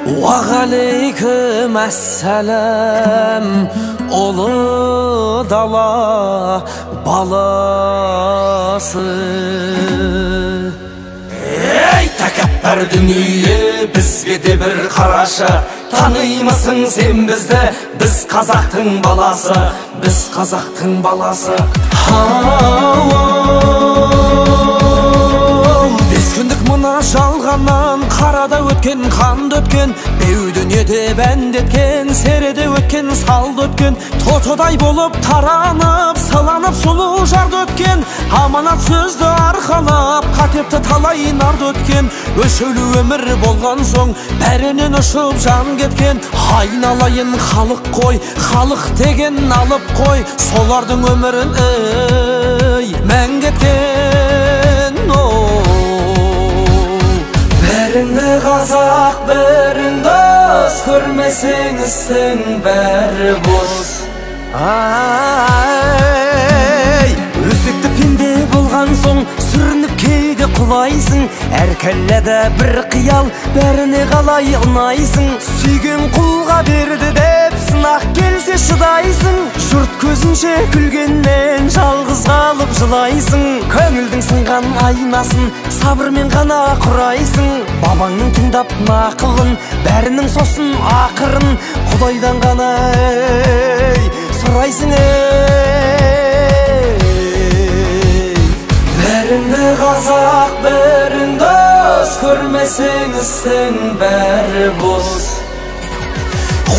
Aleyküm esselam Ulu dala balası. Ey tekebber dünya bizge de bir karaşa. Tanıymısın sen bizde, biz Kazaktın balası, biz Kazaktın balası. Biz kündük mına жалғаннан, қарада өткен, қанды өткен, беу дүниеде бәндеткен, середе өткен, салды өткен, тотодай болып таранып, сыланып сұлу жарды өткен, аманат сөзді арқалап, қатепті талай нарды өткен, өшеулі өмір болған соң, бәрінен ұшып жан кеткен, айналайын халық қой, халық деген алып қой, солардың өмірін мән кеткен. Біріңді қазақ, бірің дос, көрмесең істің бәрі бос. Өзекті пенде болған соң, сүрініп кейде құлайсың, әр кәлләді бір қиял, бәріне қалай ұнайсың. Сүйген құлға берді деп, сынақ келсе шыдайсың, жұрт көзінше күлгеннен жалғыз қалып жылайсың. Көңілдің сынған айнасын сабырмен ғана құрайсың. Бабаңның тыңдап нақылын, бәрінің сосын ақырын, Құдайдан ғана сұрайсың. Біріңді қазақ, бірің дос, көрмесең істің бәрі бос.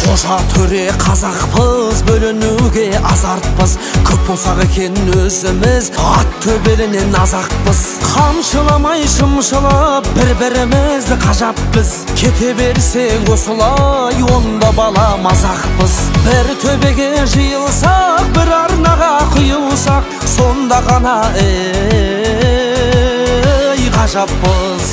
Қожа төре қазақпыз, бөлінуге азартпыз, көп болсақ екен өзіміз, ат төбелінен азақпыз. Қамшыламай шымшылап, бір-бірімізді қажаппыз, кете берсең осылай, онда бала мазақпыз. Бір төбеге жиылсақ, бір арнаға құйылсақ, сонда ғана ғажаппыз.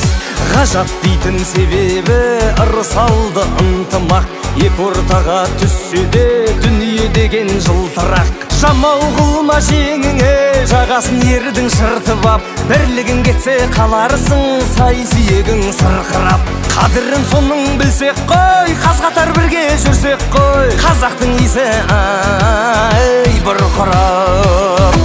Ғажап дейтін себебі ырысалды ынтымақ, екі ортаға түссе де дүние деген жылтырақ. Жамау қылма жеңіңе, жағасын ердің шыртып ап, бірлігін кетсе қаларсың, сай-сүйегің сырқырап. Қадірін соның білсек қой, қаз-қатар бірге жүрсек қой, қазақтың исі бұрқырап.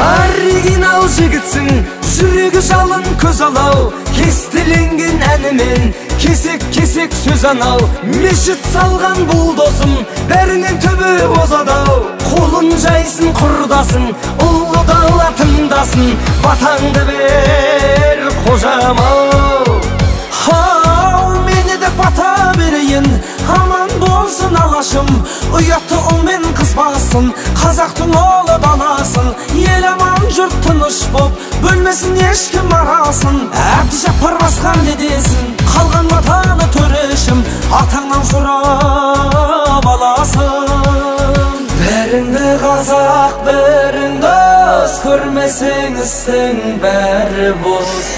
Оригинал жігітсің, жүрегі жалын көз алау, кестеленген әнімен кесек-кесек сөз анау. Мешіт салған бұл досым, бәрінен төбе озадау, қолын жайсын құрдасың, ұлы дала тыңдасын, батаңды бер қожам-ау. Мені де бата берейін, аман болсын алашым, ұятты ұлмен қызбасын, қазақтың олы даласын, ел аман жұрт тыныш боп, бөлмесін ешкім арасын. Әбдіжаппар басқан дедесін, қалған матаны төрешім, атаңнан сұрап аласын. Біріңді қазақ, бірің дос, көрмесең істің бәрі бос.